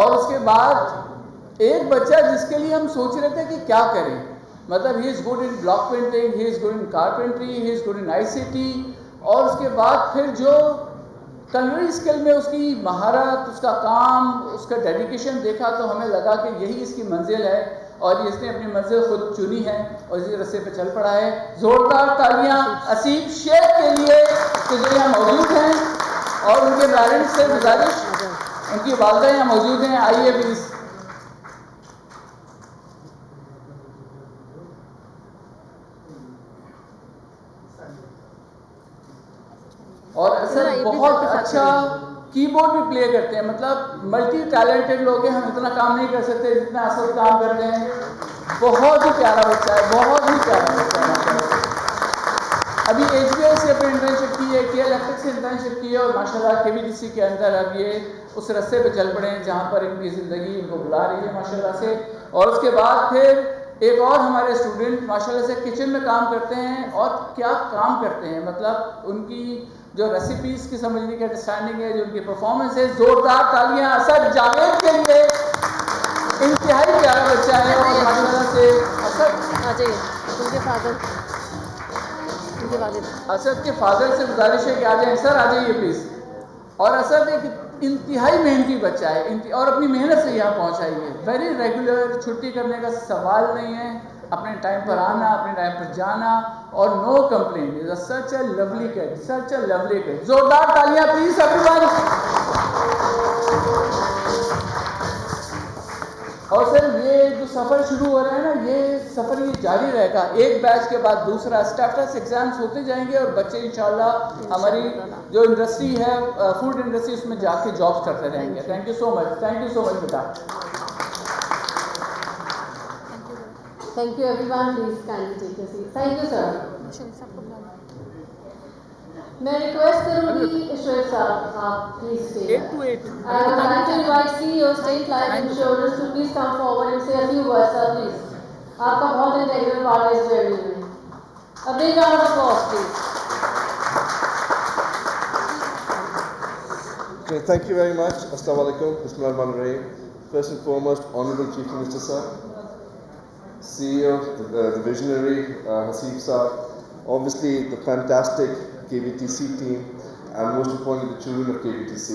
اور اس کے بعد ایک بچہ جس کے لیے ہم سوچ رہے تھے کہ کیا کریں، مطلب he is good in block painting, he is good in carpentry, he is good in I C T, اور اس کے بعد پھر جو کلنری اسکل میں اس کی مہارت، اس کا کام، اس کا ڈیڈیکیشن دیکھا تو ہمیں لگا کہ یہی اس کی منزل ہے، اور اس نے اپنی منزل خود چنی ہے اور اسی رستے پہ چل پڑا ہے. زوردار تالیاں اسیب شیخ کے لیے کہ جو یہاں موجود ہیں، اور ان کے پیرنٹس سے گزارش، ان کی والدہ یہاں موجود ہیں، آئیے پلیز. اور اصل بہت اچھا کی بورڈ بھی پلے کرتے ہیں، مطلب ملٹی ٹیلنٹڈ لوگ ہیں، ہم اتنا کام نہیں کر سکتے جتنا اصل کام کرتے ہیں. بہت ہی پیارا بچہ ہے، بہت ہی پیارا بچہ ہے. ابھی ایچ بی آئی سے اپنے انٹرنشپ کی ہے، کے ایل ایف سے انٹرنشپ کی ہے، اور ماشاء اللہ کے بی ٹی سی کے اندر اب یہ اس رستے پہ چل پڑے ہیں جہاں پر ان کی زندگی ان کو بلا رہی ہے ماشاء اللہ سے. اور اس کے بعد پھر ایک اور ہمارے اسٹوڈنٹ ماشاء اللہ سے کچن میں کام کرتے ہیں، اور کیا کام کرتے ہیں، مطلب ان کی جو ریسیپیز کی سمجھنے کی انڈرسٹینڈنگ ہے، جو ان کی پرفارمنس ہے. زوردار تالیاں اسد جاوید کے لیے. انتہائی پیارا بچہ ہے، اور ماشاء اللہ سے اسد کے فادر سے گزارش ہے کہ آ جائیں سر، آ جائیے پلیز. اور اسد ایک انتہائی محنتی بچہ ہے، اور اپنی محنت سے یہاں پہنچا ہے. ویری ریگولر، چھٹی کرنے کا سوال نہیں ہے، اپنے ٹائم پر آنا، اپنے ٹائم پر جانا، اور no complain. Such a lovely kid, such a lovely kid. زوردار تالیاں پلیز ایوری ون. اور سر یہ جو سفر شروع ہو رہا ہے نا، یہ سفر یہ جاری رہے گا، ایک بیچ کے بعد دوسرا، اسٹیٹس ایگزامس ہوتے جائیں گے، اور بچے انشاءاللہ ہماری جو انڈسٹری ہے فوڈ انڈسٹری، اس میں جا کے جابس کرتے رہیں گے. Thank you so much, thank you so much beta. Thank you everyone. Please kindly take your seat. Thank you sir. میں ریکویسٹ کروں گی شعیب صاحب آپ please stay. I would like to invite CEO State Life Insurance to please come forward and say a few words sir please. آپ کا بہت integral part ہے اس journey میں. A big round of applause please. Okay, thank you very much. Assalamu alaikum. Bismillahirrahmanirrahim. First and foremost, Honorable Chief Minister sir, CEO, the visionary Hasib sir, obviously the fantastic KVTC team, and most importantly the children of KVTC.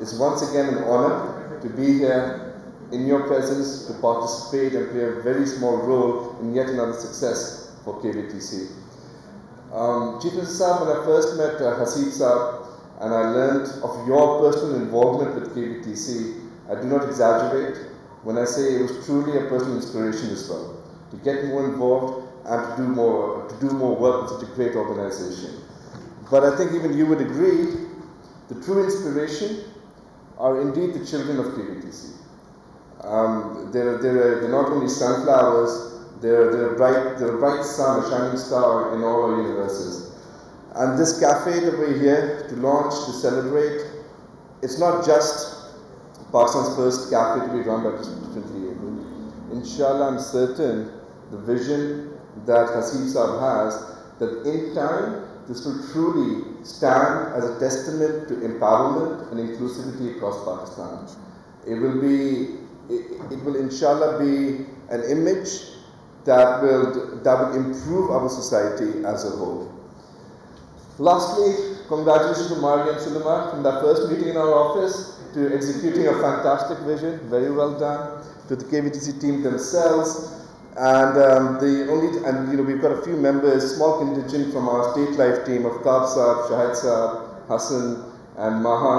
It's once again an honor to be here in your presence to participate and play a very small role in yet another success for KVTC. Chief Minister sir, when I first met Hasib sir and I learned of your personal involvement with KVTC, I do not exaggerate when I say it was truly a personal inspiration as well, to get more involved and to do more work with such a great organization. But I think even you would agree, the true inspiration are indeed the children of KVTC. They're not only sunflowers, they're a bright sun, a shining star in all our universes. And this cafe that we're here to launch, to celebrate, it's not just Pakistan's first cafe to be run by differently abled. Inshallah, I'm certain the vision that Hasib Saab has, that in time this will truly stand as a testament to empowerment and inclusivity across Pakistan. It will inshallah be an image that will improve our society as a whole. Lastly, congratulations to Mariam Suleiman from that first meeting in our office to executing a fantastic vision. Very well done. To the KVTC team themselves. And we've got a few members, small contingent from our State Life team of Taab Saab, Shahid Saab, Hassan and Maha.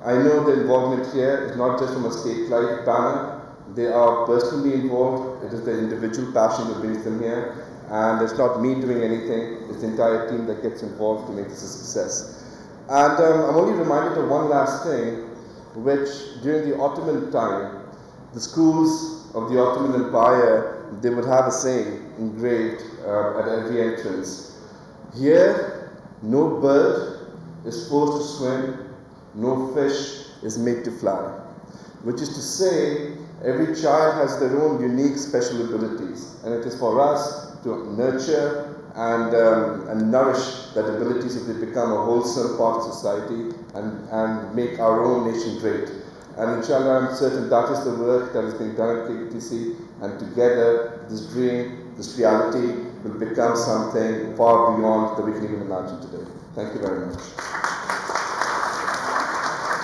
I know the involvement here is not just from a State Life banner. They are personally involved. It is their individual passion that brings them here. And it's not me doing anything, it's the entire team that gets involved to make this a success. And I'm only reminded of one last thing, which during the Ottoman time, the schools of the Ottoman Empire, they would have a saying engraved at every entrance. Here, no bird is forced to swim, no fish is made to fly. Which is to say, every child has their own unique special abilities, and it is for us to nurture and nourish that ability so they become a wholesome part of society and make our own nation great. And inshallah, I'm certain that is the work that is being done at KBTC, and together this dream, this reality will become something far beyond that we can even imagine today. Thank you very much.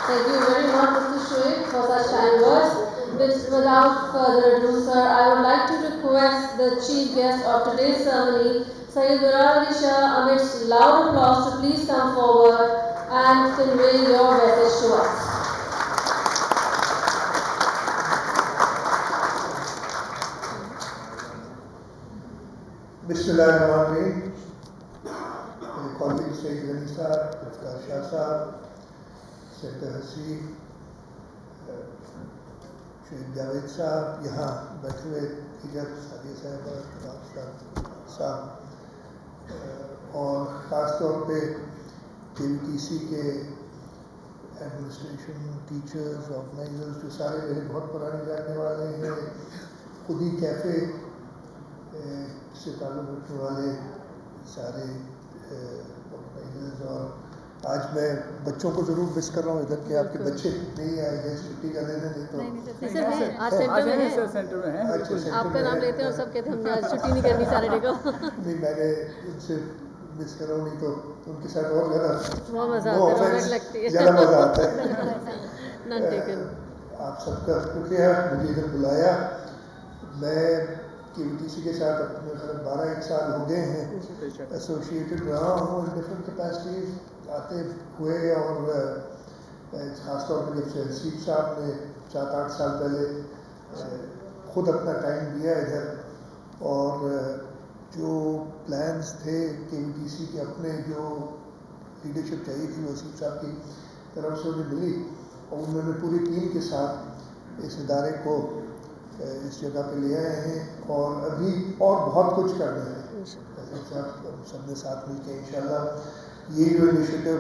Thank you very much, Mr. Shoaib, for such kind words. Without further ado, sir, I would like to request the chief guest of today's ceremony, Sayyid Barar Ali Shah, amidst loud applause, to please come forward and convey your message to us. Bismillahirrahmanirrahim. मेरे college से गनी साहब, इफ्तार शाह साहब, sector Haseeb, Sheikh Javed साहब, यहाँ बैठे हुए दीगर साथी साहब और ख़ास तौर पे KBTC के एडमिनिस्ट्रेशन, टीचर्स, ऑर्गेनाइजर्स, जो सारे मेरे बहुत पुराने जानने वाले हैं, खुद ही कैफ़े से ताल्लुक़ रखने वाले सारे ऑर्गेनाइजर्स। और आज मैं बच्चों को ज़रूर मिस कर रहा हूँ इधर के, आपके बच्चे नहीं आए हैं छुट्टी का दिन है, नहीं तो सर हैं, आज सेंटर में हैं। अच्छा, आपका नाम लेते हैं और सब कहते हैं हमने आज छुट्टी नहीं करनी सैटरडे को। नहीं, मैंने उनसे मिस कर रहा हूँ, नहीं तो उनके साथ और ज़्यादा बहुत मज़ा आता है, रौनक लगती है, ज़्यादा मज़ा आता है। आप सबका शुक्रिया मुझे इधर बुलाया। मैं KBTC के साथ अपने 12-1 साल हो गए हैं, एसोसिएटेड रहा हूँ इन डिफरेंट कैपेसिटीज़ आते हुए, और ख़ास तौर पर जब से हसीब साहब ने 7-8 साल पहले ख़ुद अपना टाइम दिया इधर, और जो प्लान्स थे KBTC के अपने, जो लीडरशिप चाहिए थी वो हसीब साहब की तरफ से उन्हें मिली, और उन्होंने पूरी टीम के साथ इस इदारे को इस जगह पे ले आए हैं, और अभी और बहुत कुछ करना है सबने साथ मिल के इंशाल्लाह। ये जो इनिशिएटिव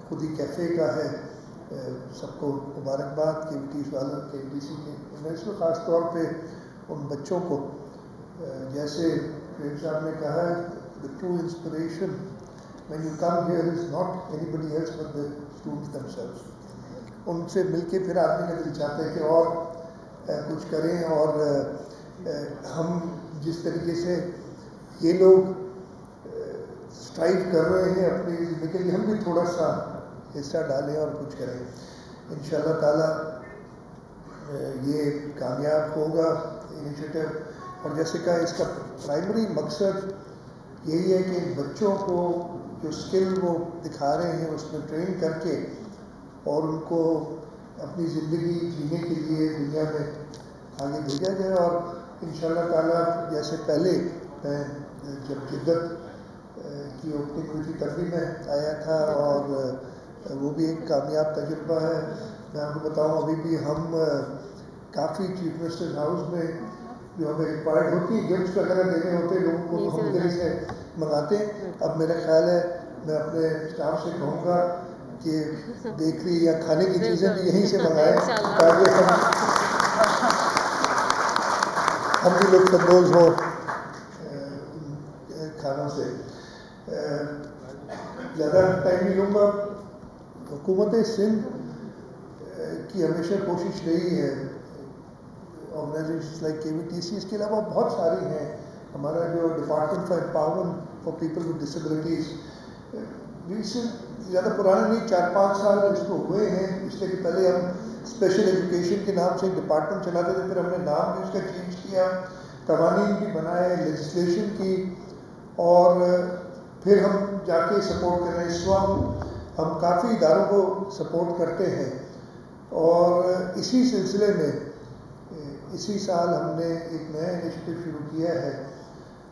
खुद ही कैफ़े का है, सबको मुबारकबाद KBTC वालों, KBTC के यूनिवर्सिटी, ख़ास तौर पे उन बच्चों को, जैसे शेख साहब ने कहा, the true inspiration when you come here is not anybody else but the students themselves. उनसे मिलके फिर आदमी का दिल चाहता है कि और कुछ करें, और हम जिस तरीके से ये लोग स्ट्राइव कर रहे हैं अपनी ज़िंदगी के लिए, हम भी थोड़ा सा हिस्सा डालें और कुछ करें। इंशाअल्लाह ताला ये कामयाब होगा इनिशिएटिव। और जैसे कहा, इसका प्राइमरी मकसद यही है कि बच्चों को जो स्किल वो दिखा रहे हैं उसमें ट्रेन करके और उनको अपनी ज़िंदगी जीने के लिए दुनिया में आगे भेजा जाए। और इंशाअल्लाह ताला जैसे पहले मैं जब जिद्दत की ओपनिंग हुई थी तभी मैं आया था, और वो भी एक कामयाब तजुर्बा है। मैं आपको बताऊं, अभी भी हम काफ़ी चीफ मिनिस्टर्स हाउस में जो हमें रिक्वायर्ड होती गिफ्ट्स वगैरह देने होते लोगों को, हम इधर से मंगाते हैं। अब मेरा ख्याल है मैं अपने स्टाफ से कहूँगा कि बेकरी या खाने की चीज़ें भी यहीं से मंगाएं, ताकि हम भी लोग तंदोज़ हों खानों से। ज़्यादा टाइम नहीं लूँगा। हुकूमत सिंध की हमेशा कोशिश रही है, ऑर्गेनाइजेशंस लाइक KBTC, इसके अलावा बहुत सारी हैं। हमारा जो department for empowerment for people with disabilities, ज़्यादा पुराने नहीं, 4-5 साल इसको हुए हैं। इसलिए कि पहले हम स्पेशल एजुकेशन के नाम से डिपार्टमेंट चलाते थे, फिर हमने नाम भी उसका चेंज किया, कवानीन भी बनाए, लेजिस्लेशन की, और फिर हम जाके सपोर्ट कर रहे हैं। इस वक्त हम काफ़ी इदारों को सपोर्ट करते हैं, और इसी सिलसिले में इसी साल हमने एक नया इनिशिएटिव शुरू किया है,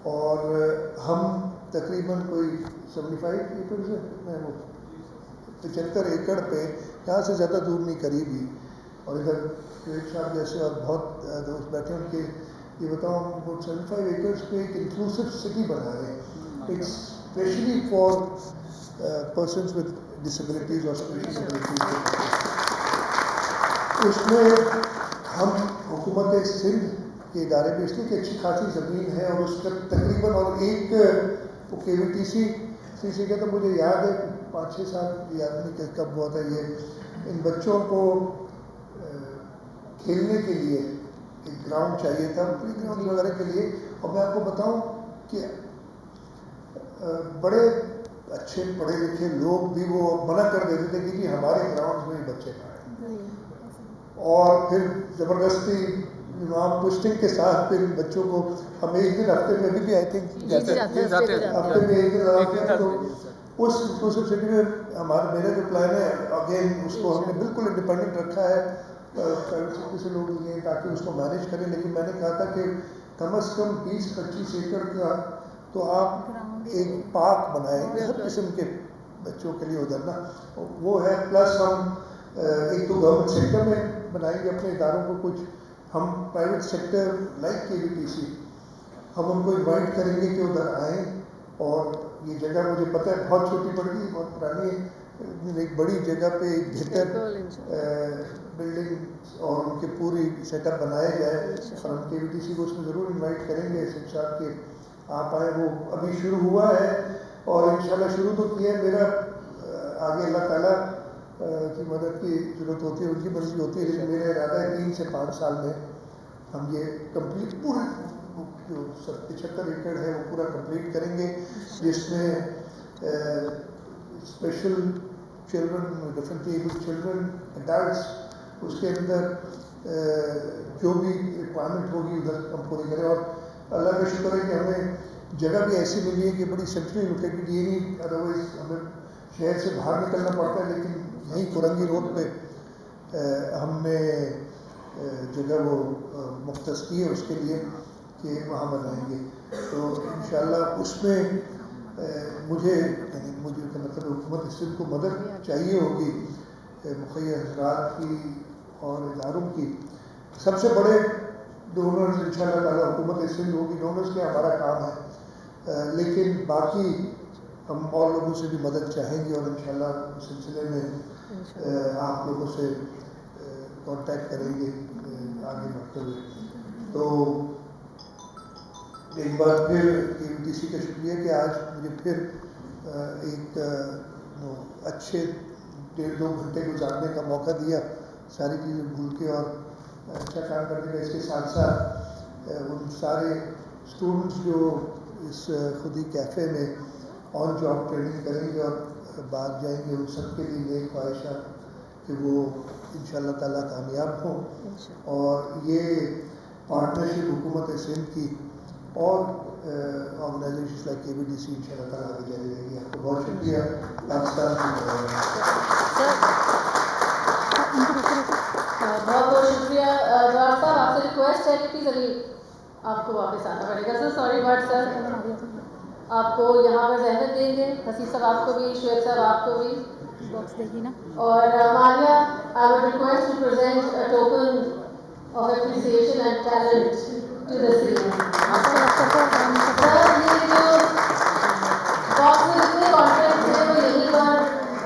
और हम तकरीबन कोई 75 एकड़ से मैं वो 75 एकड़ पे, यहाँ से ज़्यादा दूर नहीं, करीब ही, और इधर शेख साहब जैसे और बहुत दोस्त बैठे हैं, उनके ये बताऊँ, वो 75 एकड़ पे एक इंक्लूसिव सिटी बना रहे हैं, specially for persons with disabilities और स्पेशल एबिलिटीज़। उसमें हम हुकूमत सिंध के इदारे भी, इसलिए कि अच्छी खासी ज़मीन है, और उसका तकरीबन, और एक KBTC से क्या, तो मुझे याद है 5-6 साल, याद नहीं कब हुआ था ये, इन बच्चों को کھیلنے کے لیے ایک گراؤنڈ چاہیے تھا پلی گراؤنڈ وغیرہ کے لیے. اور میں آپ کو بتاؤں کہ بڑے اچھے پڑھے لکھے لوگ بھی وہ منع کر دیتے تھے کہ جی ہمارے گراؤنڈ میں بچے پڑھیں, اور پھر زبردستی وہاں پوسٹنگ کے ساتھ پھر بچوں کو ہم ایک دن ہفتے میں بھی آئی تھنک ہفتے میں ایک دن لگاتے ہیں. تو اس انکلوسیو سٹی میں میرا جو پلان ہے اگین اس کو ہم نے بالکل انڈیپینڈنٹ رکھا ہے, پرائیویٹ سیکٹر سے لوگ لیں تاکہ اس کو مینیج کریں. لیکن میں نے کہا تھا کہ کم از کم 20-25 ایکڑ کا تو آپ ایک پارک بنائیں گے ہر قسم کے بچوں کے لیے ادھر نا. وہ ہے پلس ہم ایک تو گورنمنٹ سیکٹر میں بنائیں گے اپنے اداروں کو کچھ, ہم پرائیویٹ سیکٹر لائک KVTC ہم ان کو انوائٹ کریں گے کہ ادھر آئیں. اور یہ جگہ مجھے پتہ ہے بہت چھوٹی پڑ گئی, بہت پرانی ہے, ایک بڑی جگہ پہ ایک بہتر بلڈنگ اور ان کے پوری سیٹ اپ بنایا جائے, اور ہم KVTC کو اس میں ضرور انوائٹ کریں گے سب صاحب کہ آپ آئیں. وہ ابھی شروع ہوا ہے اور انشاءاللہ شروع تو کیا ہے, میرا آگے اللہ تعالیٰ کی مدد کی ضرورت ہوتی ہے, ان کی مرضی ہوتی ہے, لیکن میرا ارادہ ہے 3 سے 5 سال میں ہم یہ کمپلیٹ پورا جو 75 ایکڑ ہے وہ پورا کمپلیٹ کریں گے, جس میں special children, differently abled children, adults, اس کے اندر جو بھی ریکوائرمنٹ ہوگی ادھر ہم پوری کریں. اور اللہ کا شکر ہے کہ ہمیں جگہ بھی ایسی ملی ہے کہ بڑی سینٹرلی لوکیٹڈ, یہ نہیں ادروائز ہمیں شہر سے باہر نکلنا پڑتا ہے, لیکن یہیں کورنگی روڈ پہ ہم نے جگہ وہ مختص کی ہے اس کے لیے کہ وہاں بنائیں گے. تو انشاءاللہ اس میں مجھے مطلب حکومت سندھ کو مدد چاہیے ہوگی مخیر حضرات کی اور اداروں کی. سب سے بڑے ڈونرز انشاءاللہ تعالیٰ حکومت سندھ ہوگی, ڈونرز کے ہمارا کام ہے, لیکن باقی ہم اور لوگوں سے بھی مدد چاہیں گے, اور انشاءاللہ اس سلسلے میں آپ لوگوں سے کانٹیکٹ کریں گے آگے بڑھتے ہوئے. تو ایک بار پھر KVTC کا شکریہ کہ آج مجھے پھر ایک اچھے 1.5-2 گھنٹے گزارنے کا موقع دیا, ساری چیزیں بھول کے اور اچھا کام کرنے کا. اس کے ساتھ ساتھ ان سارے اسٹوڈنٹس جو اس خودی کیفے میں آن جاب ٹریننگ کریں گے اور بعد جائیں گے, ان سب کے لیے نیک خواہشات کہ وہ انشاءاللہ تعالیٰ کامیاب ہوں. اور یہ پارٹنرشپ حکومت سندھ کی اور آرگنائزیشنز لائک KVTC انشاءاللہ تعالیٰ آگے جاری رہے گی. آپ کو بہت شکریہ. پاکستان بہت بہت شکریہ جواب صاحب. آپ سے ریکویسٹ ہے کہ پلیز ابھی آپ کو واپس آنا پڑے گا. سر سوری بٹ سر آپ کو یہاں پر زحمت دیں گے, حسیب صاحب آپ کو بھی, شعیب صاحب آپ کو بھی. اور Maria, I would request to present a token of appreciation and talent to the city. سر یہ جو باکس میں جتنے کانٹیکٹ ہیں وہ یہیں پر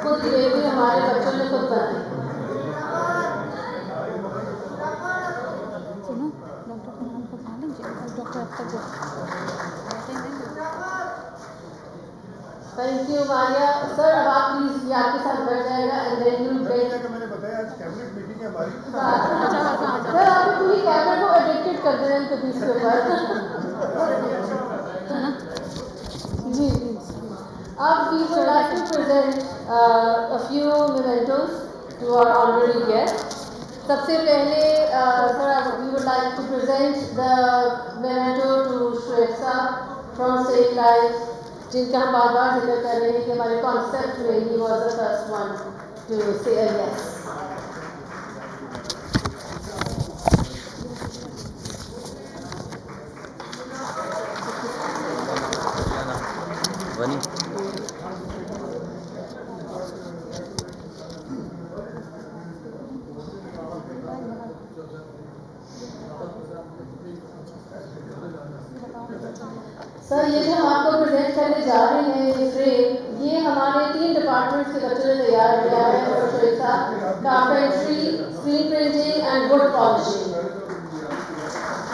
خود دیکھتے ہمارے بچوں نے خود بنائے. Thank you Maria. سر اب آپ پلیز یہ آپ کے ساتھ بیٹھ جائے گا اینڈ دین یو بیٹ. میں نے بتایا آج کیبنٹ میٹنگ ہے ہماری. سر آپ کو پوری کیبنٹ کو ایڈکٹڈ کر دینا ان کو 20 کے اوپر. جی اب we would like to present a few mementos to our honorary guests. سب سے پہلے سر we would like to present the memento to Shoaib صاحب from State Life, جن کا ہم بار بار ذکر کر رہے ہیں کہ ہمارے کانسیپٹ میں he was the first one to say a yes. سر یہ جو ہم آپ کو پریزنٹ کرنے جا رہے ہیں یہ فریم, یہ ہمارے 3 ڈپارٹمنٹس کے بچوں نے تیار کیا ہے. شعیب صاحب carpentry, screen printing and would polishing.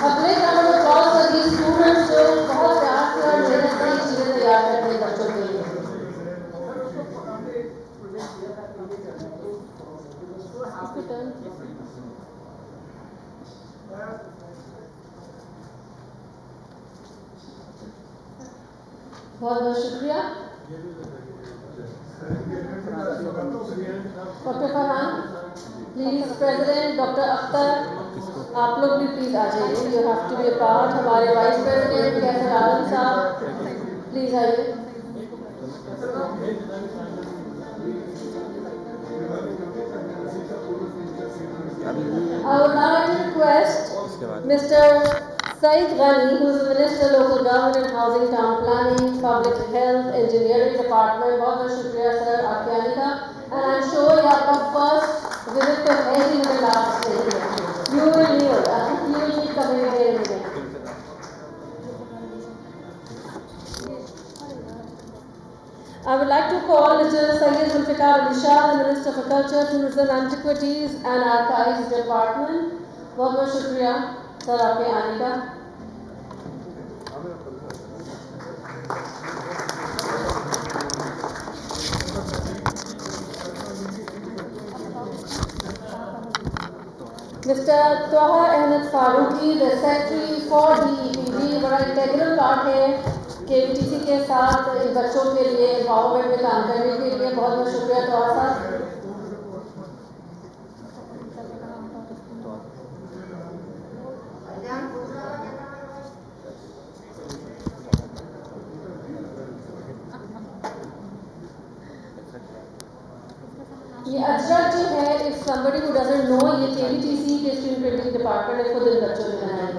اپنے کام میں کال کر دی اسٹوڈنٹس جو بہت پیار سے اور محنت سے یہ چیزیں تیار کرتے ہیں بچوں کے لیے. اس پہ ٹرن बहुत बहुत शुक्रिया। Doctor Farhan, please president doctor Akhtar, आप लोग भी प्लीज आ जाइए, you have to be a part. हमारे वाइस प्रेसिडेंट कैसर आलम साहब प्लीज आइए। I would now like to request Mr. Saeed Ghani, who is the Minister Local Government and Housing, Town Planning, Public Health, Engineering Department. बहुत बहुत शुक्रिया sir आपके आने का। And I'm sure ये आपका first visit तो है ही, मेरे last नहीं है। You will need coming again. I would like to call Mr. Syed Zulfikar Ali Shah, the Minister for Culture, Tourism, Antiquities and Archives Department. बहुत बहुत शुक्रिया सर आपके आने का। Mr. Taha Ahmed Faruqi, the Secretary for DEPD, बड़ा integral part है KVTC के साथ इन बच्चों के लिए एम्पावरमेंट में काम करने के लिए। बहुत बहुत शुक्रिया तोहा साहब। ये अजरक जो है, if somebody who doesn't know, ये KVTC के स्क्रीन प्रिंटिंग डिपार्टमेंट ने खुद इन बच्चों ने बनाया है।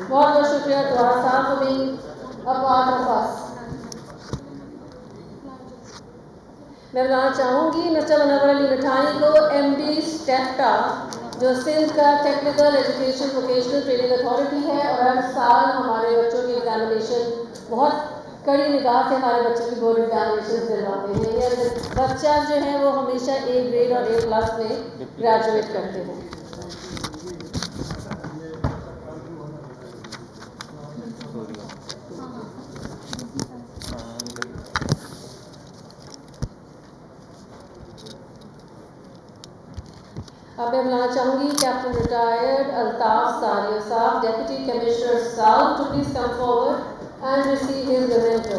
बहुत बहुत शुक्रिया तोहा साहब for being a part of us। मैं बताना चाहूँगी मिस्टर मनवर अली मिठानी को MD स्टेफ्टा, जो सिंध का technical education vocational training authority है, और हर साल हमारे बच्चों की एग्जामिनेशन बहुत कड़ी निगाह से हमारे बच्चों की बोर्ड एग्जामिनेशन दिलवाते हैं। ये बच्चा जो है वो हमेशा A ग्रेड और A+ में ग्रेजुएट करते हैं। अब मैं बुलाना चाहूँगी कैप्टन रिटायर्ड अल्ताफ सारिया साहब, deputy commissioner south, to please come forward and receive his memento.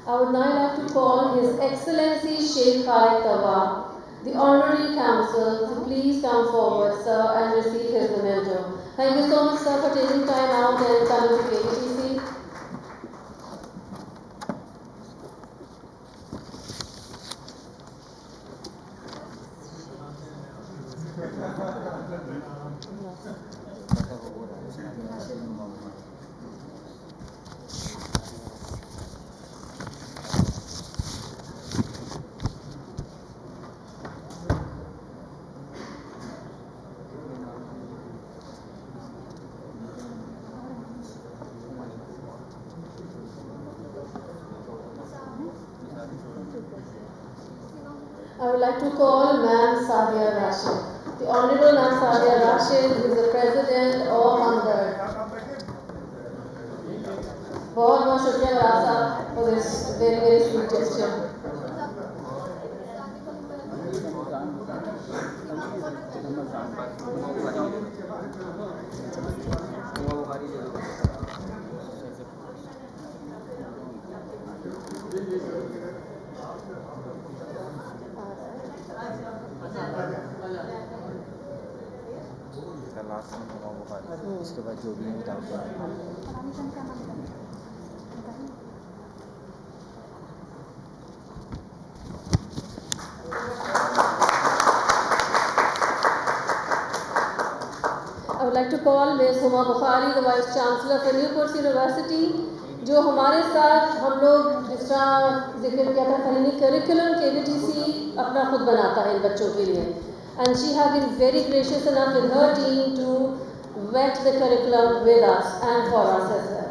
I would now like to call His Excellency Sheikh Khalid Tawab, the Honorary Council, to please come forward, sir, and receive his memento. Thank you so much, sir, for taking time out and coming to KVTC. I would like to call Ma'am Sadia Rashid, the Honorable Ma'am Sadia Rashid, who is the President of Hamdard. बहुत बहुत शुक्रिया राज साहब for this very very sweet gesture. इसके बाद जो भी I would like to call Ms. Huma Bukhari, the Vice Chancellor for Newport University, जो हमारे साथ हम लोग जिस तरह जिक्र किया था फहीमी करिकुलम KVTC अपना खुद बनाता है इन बच्चों के लिए, and she has been very gracious enough with her team to vet the curriculum with us and for us as well.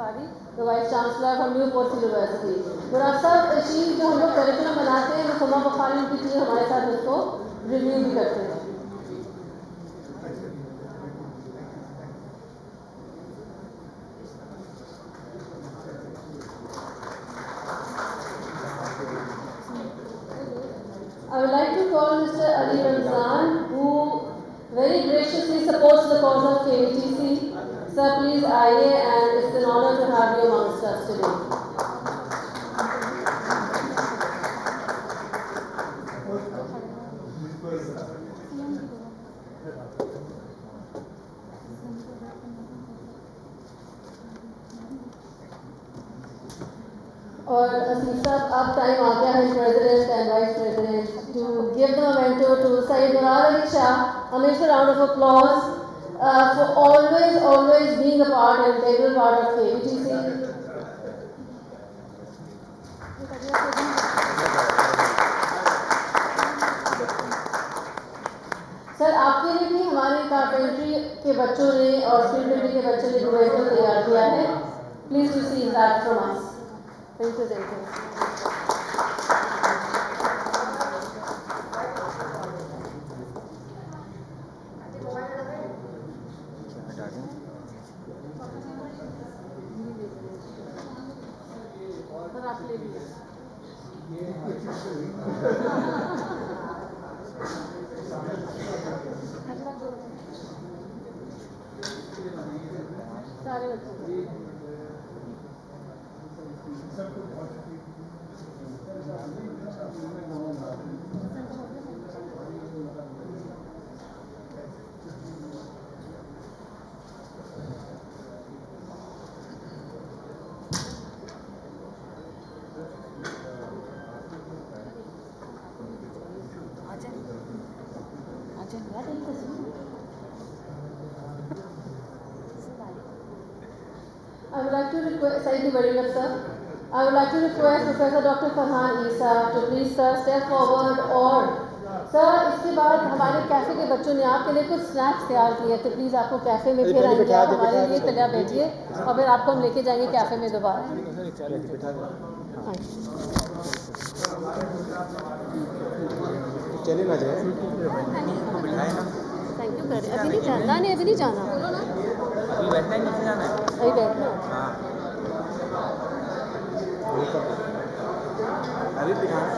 Bukhari, the Vice Chancellor from Newport University. मुराद साहब, शीट जो हम लोग करिकुलम बनाते हैं, वो समा बुखारी की टीम हमारे साथ उसको रिव्यू भी करते हैं. I would like to call Mr. Ali Ramzan, who very graciously supports the cause of KVTC. Sir, please आइए, and it's an honor to have you amongst us today. और असीफ साहब, अब टाइम आ गया है president and vice president to give the memento to Syed Murad Ali Shah. Amazing round of applause for always being a part and integral part of KVTC. Sir, आपके लिए भी हमारे कारपेंट्री के बच्चों ने और स्किल बिल्डिंग के बच्चों ने मोमेंटो तैयार किया है. Please receive that from us. Thank you. हटा दें. सर, आप ले लीजिए. सारे बच्चे. I would like to request, Saidi Bariwat sir, I would like to request Professor Dr. Farhan Isa to please sir step forward. और सर, इसके बाद हमारे कैफ़े के बच्चों ने आपके लिए कुछ स्नैक्स तैयार किए, तो प्लीज़ आपको कैफ़े में फिर आएंगे, आप हमारे लिए तलिया बैठिए और फिर आपको हम लेके जाएंगे कैफ़े में दोबारा. चले ना जाए. थैंक यू कर. अभी नहीं जाना, नहीं अभी नहीं जाना. अभी बैठना है, नीचे जाना है. अभी बैठना. हाँ, अभी बिठाना.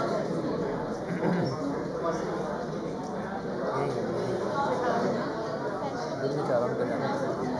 दिल्ली चारों में जाना.